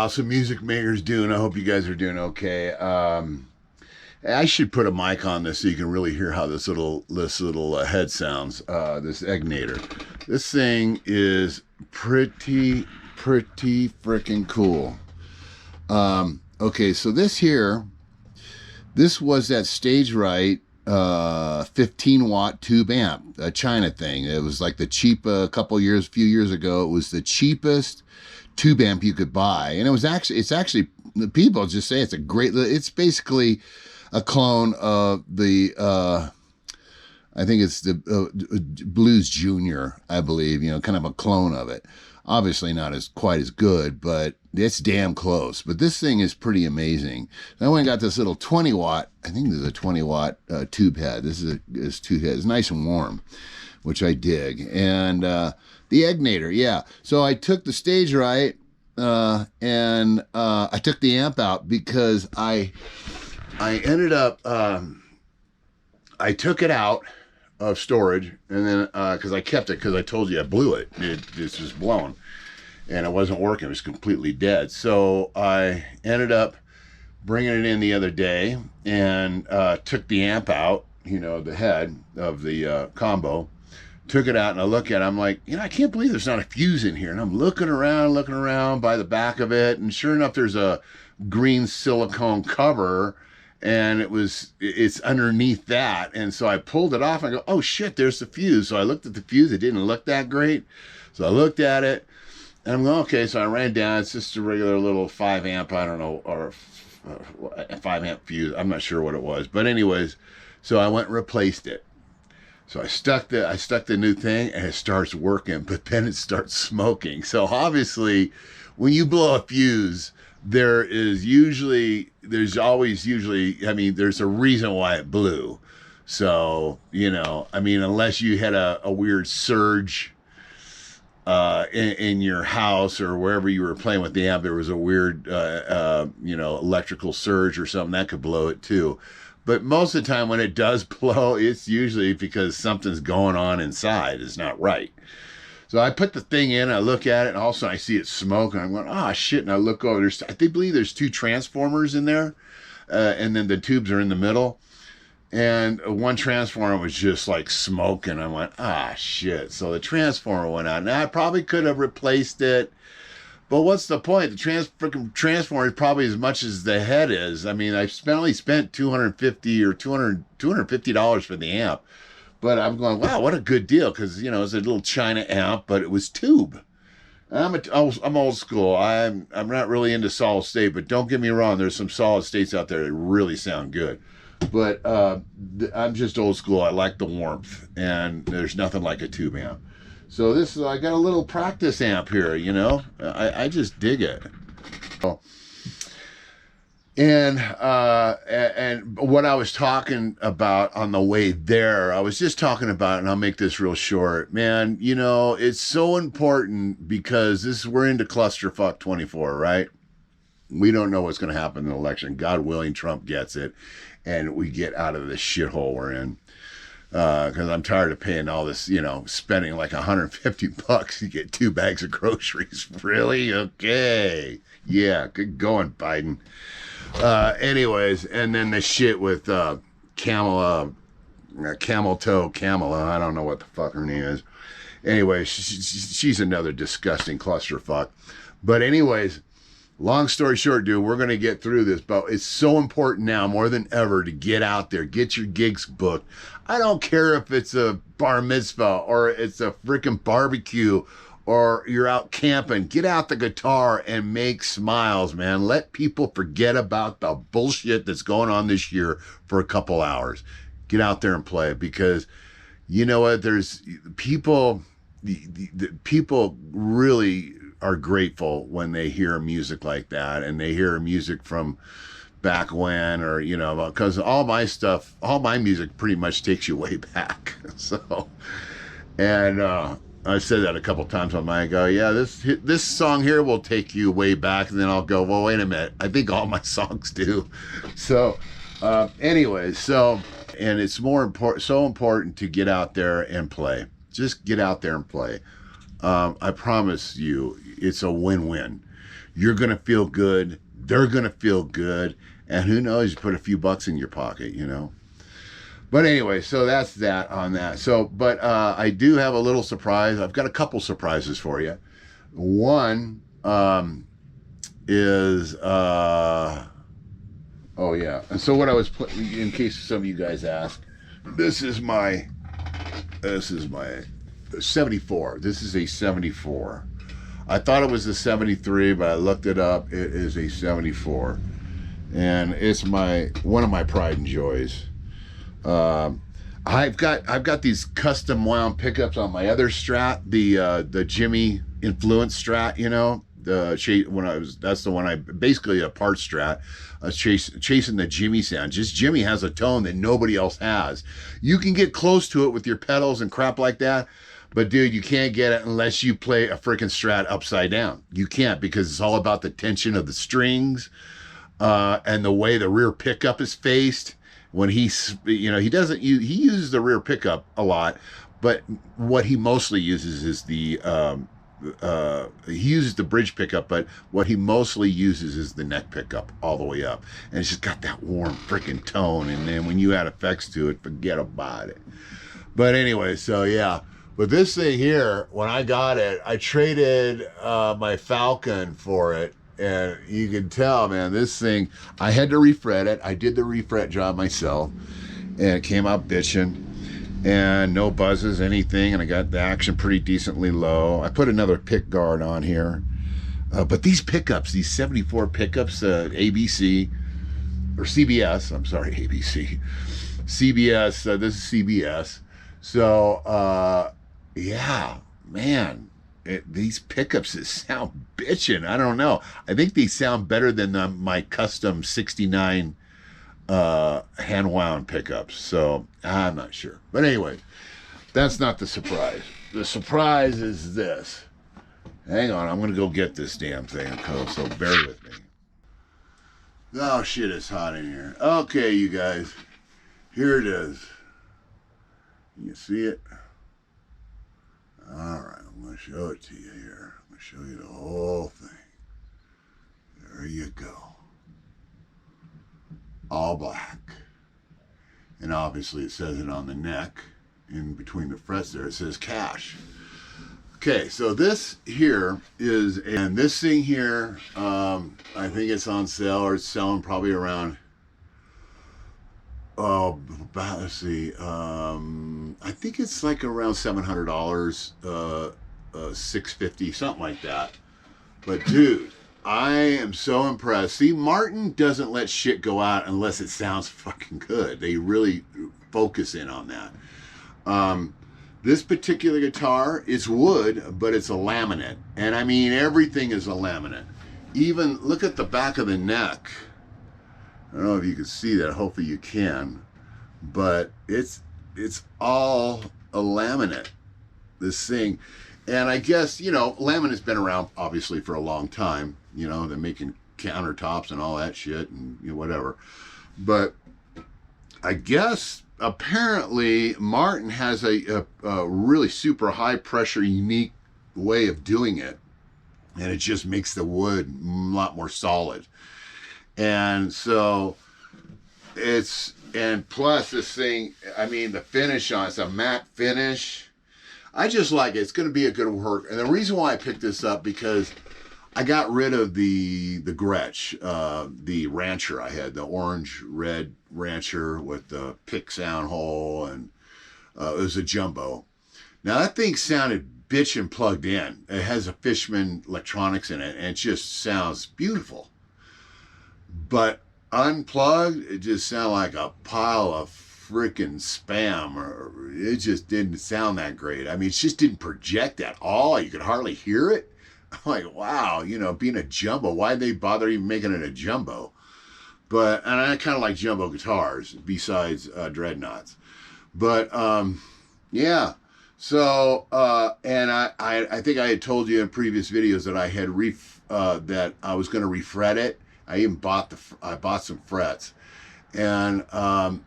Awesome music makers doing. I hope you guys are doing okay. I should put a mic on this so you can really hear how this little head sounds. This Egnator. This thing is pretty freaking cool. Okay, so this was that Stage Right 15 watt tube amp, a China thing. It was like the cheap, few years ago, it was the cheapest tube amp you could buy. And it's actually, people just say it's basically a clone of the, I think it's the Blues Junior, I believe, kind of a clone of it. Obviously not quite as good, but it's damn close. But this thing is pretty amazing. I went and got this little 20 watt, I think this is a 20 watt tube head. This tube head. It's nice and warm, which I dig. And the Egnator, yeah. So I took the Stage Right and I took the amp out because I ended up, I took it out of storage, and then because I kept it because I told you I blew it. It was blown, and it wasn't working. It was completely dead. So I ended up bringing it in the other day and took the amp out, the head of the combo. Took it out and I look at it. I'm like, I can't believe there's not a fuse in here. And I'm looking around by the back of it, and sure enough, there's a green silicone cover. And it's underneath that. And so I pulled it off and I go, oh shit, there's the fuse. So I looked at the fuse. It didn't look that great. So I looked at it and I'm going, okay. So I ran down. It's just a regular little 5 amp, I don't know, or a 5 amp fuse. I'm not sure what it was. But anyways, so I went and replaced it. So I stuck the new thing and it starts working, but then it starts smoking. So obviously when you blow a fuse, there's always there's a reason why it blew. So, unless you had a weird surge in your house or wherever you were playing with the amp, there was a weird, electrical surge or something that could blow it too. But most of the time when it does blow, it's usually because something's going on inside. It's not right. So I put the thing in, I look at it, and all of a sudden I see it smoke, and I'm going, oh shit, and I look over, I believe there's 2 transformers in there, and then the tubes are in the middle, and one transformer was just like smoking. I went, shit. So the transformer went out. Now I probably could have replaced it, but what's the point? The freaking transformer is probably as much as the head is. I mean, I only spent $250 for the amp. But I'm going, wow, what a good deal, because, it's a little China amp, but it was tube. I'm old school. I'm not really into solid state, but don't get me wrong, there's some solid states out there that really sound good. But I'm just old school. I like the warmth, and there's nothing like a tube amp. So I got a little practice amp here, I just dig it. And what I was talking about on the way there, I was just talking about, and I'll make this real short, man, it's so important because we're into clusterfuck 24, right? We don't know what's going to happen in the election. God willing, Trump gets it, and we get out of this shithole we're in. Because I'm tired of paying all this, spending like $150 to get 2 bags of groceries. Really? Okay. Yeah, good going, Biden. Anyways, and then the shit with Kamala Camel Toe Camela. I don't know what the fuck her name is. Anyway, she's another disgusting clusterfuck. But anyways, long story short, dude, we're going to get through this, but it's so important now more than ever to get out there, get your gigs booked. I don't care if it's a bar mitzvah or it's a freaking barbecue or you're out camping. Get out the guitar and make smiles, man. Let people forget about the bullshit that's going on this year for a couple hours. Get out there and play, because you know what? There's people, the people really are grateful when they hear music like that, and they hear music from back when, or, you know, because all my stuff, all my music pretty much takes you way back. So, and I said that a couple times on my, I go, yeah, this song here will take you way back, and then I'll go, well, wait a minute, I think all my songs do. So, anyway, so, and it's more important, so important to get out there and play. Just get out there and play. I promise you, it's a win-win. You're going to feel good. They're going to feel good. And who knows, you put a few bucks in your pocket, you know. But anyway, so that's that on that. So, but I do have a little surprise. I've got a couple surprises for you. One is, oh yeah. And so what I was putting, in case some of you guys ask, this is my 74. This is a 74. I thought it was a 73, but I looked it up. It is a 74, and it's one of my pride and joys. I've got these custom wound pickups on my other Strat, the Jimmy Influence Strat. You know, that's the one I basically a part Strat. I was chasing the Jimmy sound. Just Jimmy has a tone that nobody else has. You can get close to it with your pedals and crap like that. But dude, you can't get it unless you play a freaking Strat upside down. You can't, because it's all about the tension of the strings and the way the rear pickup is faced. When he's, you know, he uses the rear pickup a lot, but what he mostly uses is he uses the bridge pickup, but what he mostly uses is the neck pickup all the way up. And it's just got that warm freaking tone. And then when you add effects to it, forget about it. But anyway, so yeah. But this thing here, when I got it, I traded my Falcon for it. And you can tell, man, this thing, I had to refret it. I did the refret job myself. And it came out bitching. And no buzzes, anything. And I got the action pretty decently low. I put another pick guard on here. But these pickups, these 74 pickups, ABC, or CBS, I'm sorry, ABC. CBS, this is CBS. So, yeah, man, these pickups that sound bitchin'. I don't know. I think they sound better than my custom 69 hand wound pickups. So I'm not sure. But anyway, that's not the surprise. The surprise is this. Hang on, I'm going to go get this damn thing, so bear with me. Oh, shit, it's hot in here. Okay, you guys. Here it is. You see it? All right, I'm going to show it to you here. I'm going to show you the whole thing. There you go. All black. And obviously it says it on the neck. In between the frets there, it says cash. Okay, so this here is, and this thing here, I think it's on sale, or it's selling probably around, let's see, I think it's like around $700, $650, something like that. But dude, I am so impressed. See, Martin doesn't let shit go out unless it sounds fucking good. They really focus in on that. This particular guitar is wood, but it's a laminate. And I mean, everything is a laminate. Even look at the back of the neck. I don't know if you can see that. Hopefully you can. But it's all a laminate, this thing. And I guess, you know, laminate's been around obviously for a long time. You know, they're making countertops and all that shit and, you know, whatever. But I guess apparently Martin has a really super high pressure, unique way of doing it. And it just makes the wood a lot more solid. And so it's And plus this thing, I mean, the finish on it's a matte finish. I just like it. It's going to be a good work. And the reason why I picked this up because I got rid of the Gretsch, the Rancher I had, the orange red Rancher with the pick sound hole, and it was a jumbo. Now that thing sounded bitchin' plugged in. It has a Fishman electronics in it, and it just sounds beautiful. But unplugged, it just sounded like a pile of freaking spam, or it just didn't sound that great. I mean, it just didn't project at all. You could hardly hear it. I'm like, wow, you know, being a jumbo, why'd they bother even making it a jumbo? But, and I kind of like jumbo guitars besides dreadnoughts. But, yeah. So, and I think I had told you in previous videos that I had that I was going to refret it. I even bought some frets, and I'm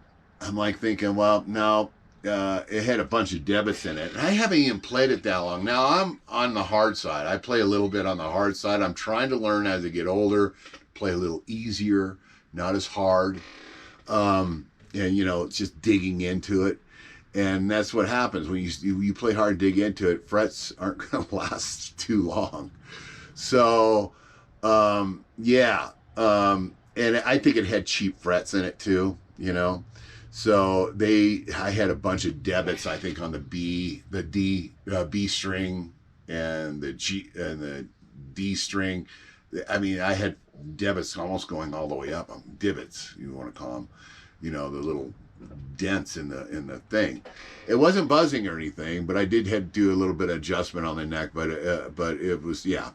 like thinking, well, no, it had a bunch of debits in it. And I haven't even played it that long. Now I'm on the hard side. I play a little bit on the hard side. I'm trying to learn as I get older, play a little easier, not as hard, and you know, it's just digging into it. And that's what happens when you play hard and dig into it. Frets aren't going to last too long. So, yeah. And I think it had cheap frets in it too, you know. So I had a bunch of debits, I think, on the B string and the G and the D string. I mean, I had debits almost going all the way up. Divots, you want to call them, you know, the little dents in the thing. It wasn't buzzing or anything, but I did have to do a little bit of adjustment on the neck. But it was, yeah.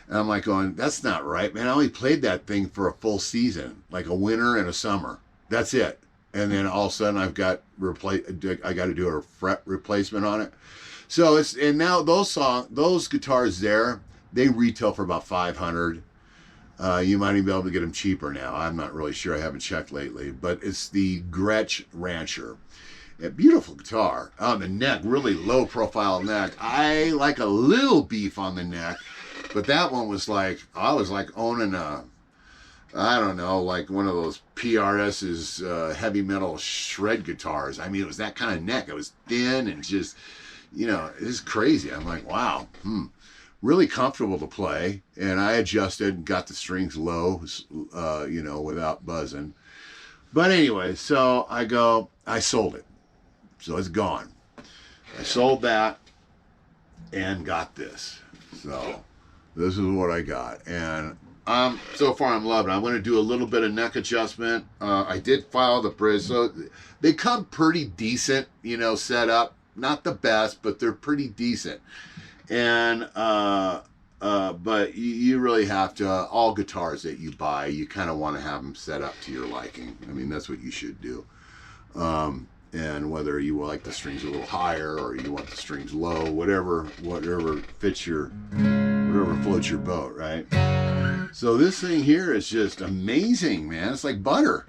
And I'm like going, that's not right, man. I only played that thing for a full season, like a winter and a summer. That's it. And then all of a sudden I got to do a fret replacement on it. So and now those guitars there, they retail for about $500. You might even be able to get them cheaper now. I'm not really sure. I haven't checked lately, but it's the Gretsch Rancher. A beautiful guitar on the neck, really low profile neck. I like a little beef on the neck. But that one was like, I was like owning I don't know, like one of those PRS's heavy metal shred guitars. I mean, it was that kind of neck. It was thin and just, you know, it was crazy. I'm like, wow, really comfortable to play. And I adjusted and got the strings low, you know, without buzzing. But anyway, so I sold it. So it's gone. I sold that and got this. So this is what I got, and so far I'm loving it. I'm going to do a little bit of neck adjustment. I did file the bridge, so they come pretty decent, you know, set up. Not the best, but they're pretty decent. And but you really have to. All guitars that you buy, you kind of want to have them set up to your liking. I mean, that's what you should do. And whether you like the strings a little higher or you want the strings low, whatever fits whatever floats your boat, right? So this thing here is just amazing, man. It's like butter.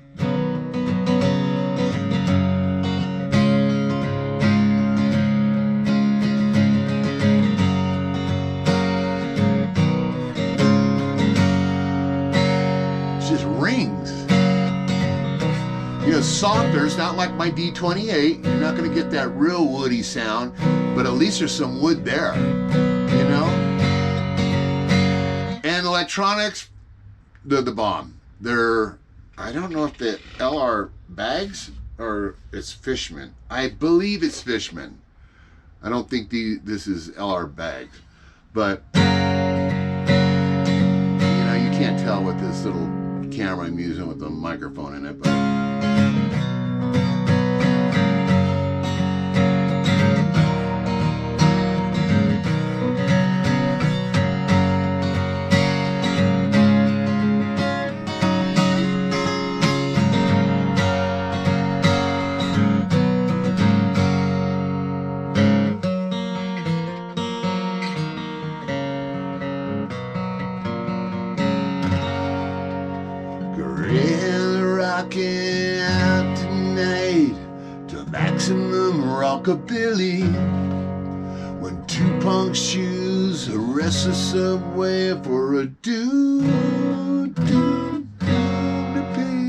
It just rings. You know, softer. It's not like my D28. You're not going to get that real woody sound, but at least there's some wood there, you know? And electronics, they're the bomb. I don't know if the LR bags or it's Fishman. I believe it's Fishman. I don't think this is LR bags, but you know, you can't tell with this little camera I'm using with the microphone in it, but rocking out tonight to maximum rockabilly. When two punks choose a restless subway for a dude to Piccadilly.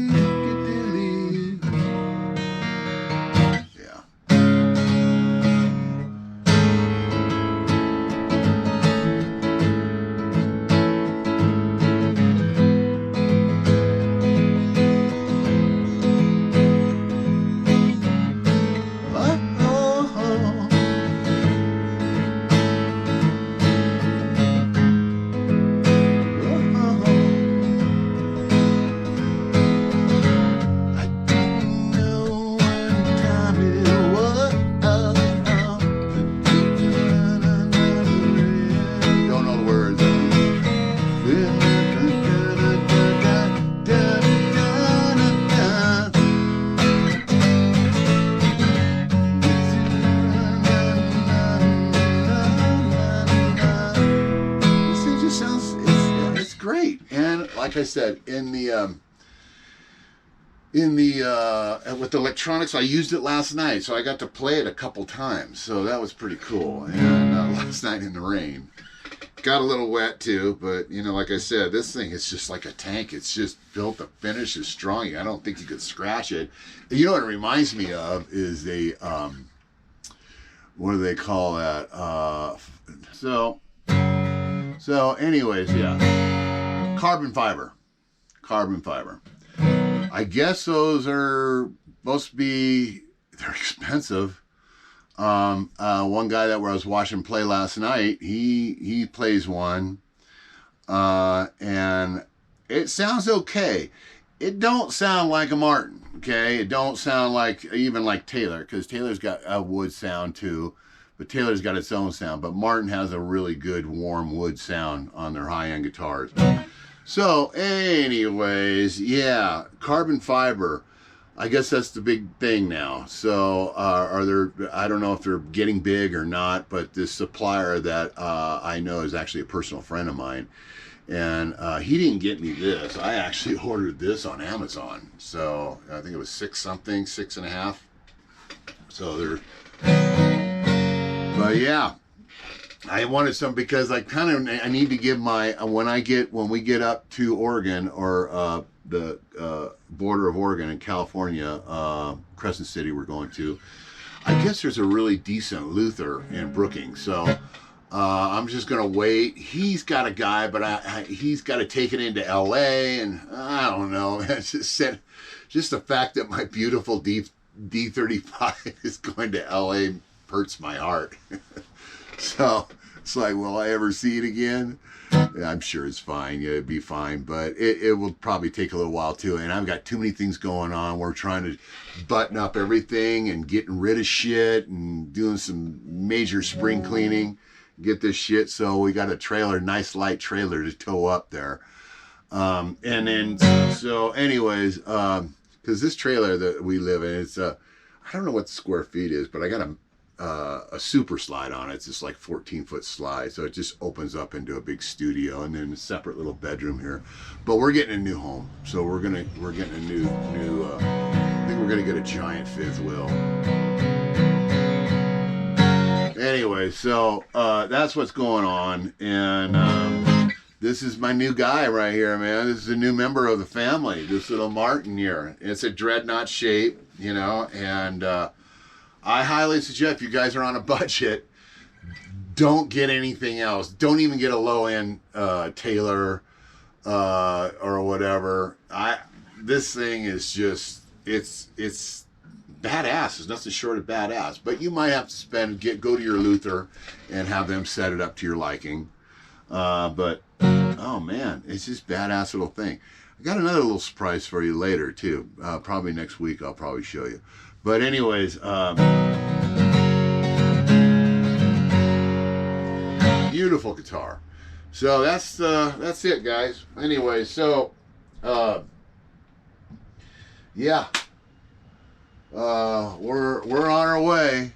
like I said, in the with the electronics, I used it last night, so I got to play it a couple times, so that was pretty cool. And last night in the rain, got a little wet too, but you know, like I said, this thing is just like a tank. It's just built to finish, is strong. I don't think you could scratch it. You know what it reminds me of is a what do they call that? So anyways, yeah, carbon fiber. I guess those are supposed to be, they're expensive. One guy that I was watching play last night, he plays one, and it sounds okay. It don't sound like a Martin, okay? It don't sound like even like Taylor, because Taylor's got a wood sound too, but Taylor's got its own sound. But Martin has a really good warm wood sound on their high-end guitars. So anyways, yeah, carbon fiber. I guess that's the big thing now. So are there, I don't know if they're getting big or not, but this supplier that I know is actually a personal friend of mine. And he didn't get me this. I actually ordered this on Amazon. So I think it was 6 something, 6.5. So they're, but yeah. I wanted some because I need to give my, when we get up to Oregon or the border of Oregon and California, Crescent City we're going to, I guess there's a really decent Luther in Brookings. So I'm just going to wait. He's got a guy, but he's got to take it into LA, and I don't know. It's just the fact that my beautiful D35 is going to LA hurts my heart. So it's like, will I ever see it again? Yeah, I'm sure it's fine. Yeah, it'd be fine, but it will probably take a little while too. And I've got too many things going on. We're trying to button up everything and getting rid of shit and doing some major spring cleaning. Get this shit. So we got a trailer, nice light trailer to tow up there. And then, so anyways, because this trailer that we live in, it's I don't know what the square feet is, but I got a super slide on it. It's just like 14-foot slide, so it just opens up into a big studio and then a separate little bedroom here. But we're getting a new home, so we're getting a new I think we're gonna get a giant fifth wheel. Anyway, so that's what's going on, and this is my new guy right here, man. This is a new member of the family, this little Martin here. It's a dreadnought shape, you know, and I highly suggest, if you guys are on a budget, don't get anything else. Don't even get a low-end Taylor or whatever. This thing is just, it's badass. It's nothing short of badass. But you might have to go to your Luther and have them set it up to your liking. But oh man, it's just badass little thing. I got another little surprise for you later too. Probably next week I'll probably show you. But anyways, beautiful guitar. So that's it, guys. Anyway, so yeah, we're on our way.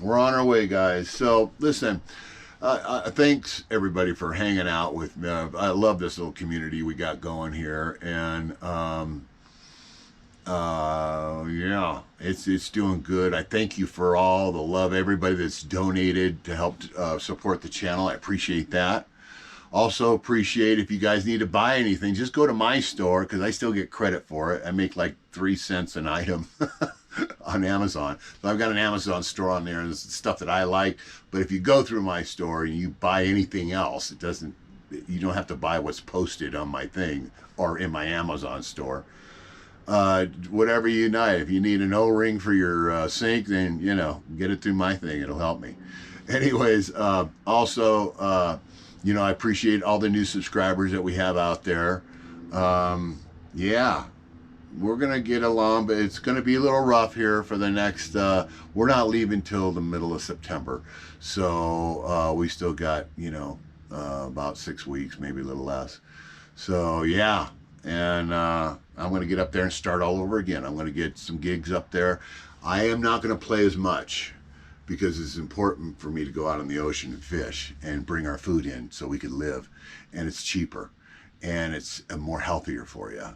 We're on our way, guys. So listen, thanks everybody for hanging out with me. I love this little community we got going here, and yeah, it's doing good. I thank you for all the love, everybody that's donated to help support the channel. I appreciate that. Also appreciate if you guys need to buy anything, just go to my store, because I still get credit for it. I make like 3 cents an item on Amazon. So I've got an Amazon store on there, and it's stuff that I like. But if you go through my store and you buy anything else, you don't have to buy what's posted on my thing or in my Amazon store. Whatever you need. If you need an O-ring for your sink, then, you know, get it through my thing. It'll help me. Anyways, also, you know, I appreciate all the new subscribers that we have out there. Yeah, we're going to get along, but it's going to be a little rough here for the next, we're not leaving till the middle of September. So we still got, you know, about 6 weeks, maybe a little less. So yeah, and I'm going to get up there and start all over again. I'm going to get some gigs up there. I am not going to play as much, because it's important for me to go out on the ocean and fish and bring our food in so we can live, and it's cheaper. and it's more healthier for you.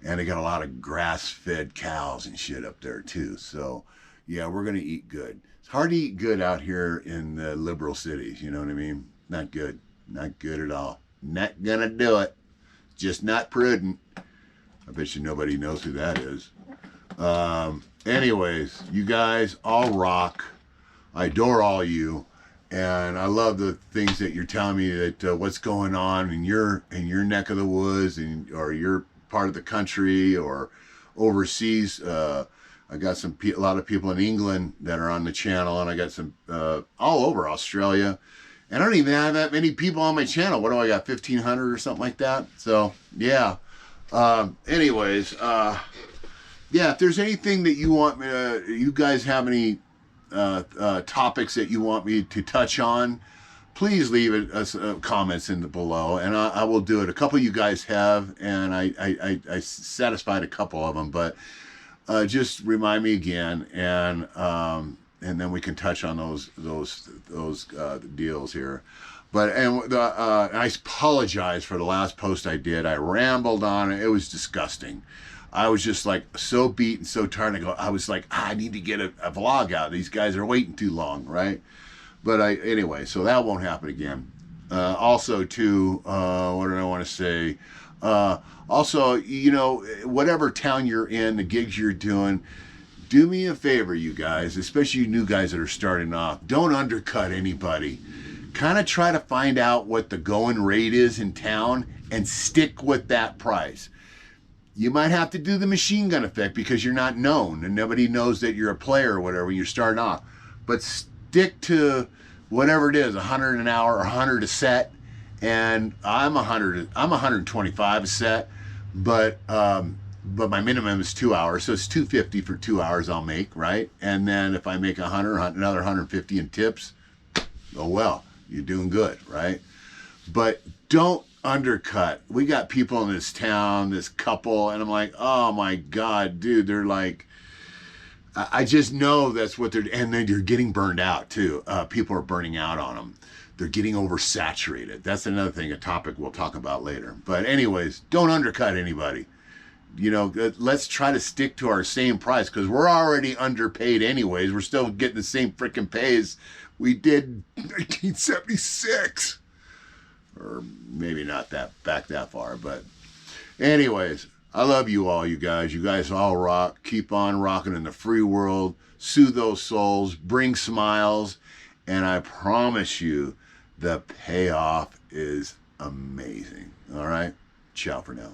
And they got a lot of grass-fed cows and shit up there too. So, yeah, we're gonna eat good. It's hard to eat good out here in the liberal cities. You know what I mean? Not good. Not good at all. Not gonna do it. Just not prudent. I bet you nobody knows who that is. Anyways, you guys all rock. I adore all you. And I love the things that you're telling me that what's going on in your neck of the woods or your part of the country or overseas. I got a lot of people in England that are on the channel, and I got some all over Australia. And I don't even have that many people on my channel. What do I got, 1,500 or something like that? So, yeah. Anyways, yeah, if there's anything that you want me to, you guys have any topics that you want me to touch on, please leave it comments in the below, and I will do it. A couple of you guys have, and I satisfied a couple of them, but just remind me again, and then we can touch on those deals here. But I apologize for the last post I did. I rambled on. It was disgusting. I was just like so beat and so tired. I was like, I need to get a vlog out. These guys are waiting too long, right? But anyway, so that won't happen again. Also, too, what did I want to say? Also, you know, whatever town you're in, the gigs you're doing, do me a favor, you guys, especially you new guys that are starting off. Don't undercut anybody. Kind of try to find out what the going rate is in town and stick with that price. You might have to do the machine gun effect because you're not known and nobody knows that you're a player or whatever when you're starting off. But stick to whatever it is, 100 an hour or 100 a set. And I'm 125 a set, but my minimum is 2 hours, so it's 250 for 2 hours I'll make, right? And then if I make 100, another 150 in tips, oh well, you're doing good, right? But don't undercut. We got people in this town, this couple, and I'm like, oh my God, dude, they're like, I just know that's what they're, and then you're getting burned out too. People are burning out on them. They're getting oversaturated. That's another thing, a topic we'll talk about later. But anyways, don't undercut anybody. You know, let's try to stick to our same price because we're already underpaid anyways. We're still getting the same freaking pay as we did in 1976. Or maybe not back that far, but anyways, I love you all, you guys. You guys all rock. Keep on rocking in the free world. Soothe those souls. Bring smiles. And I promise you, the payoff is amazing. All right? Ciao for now.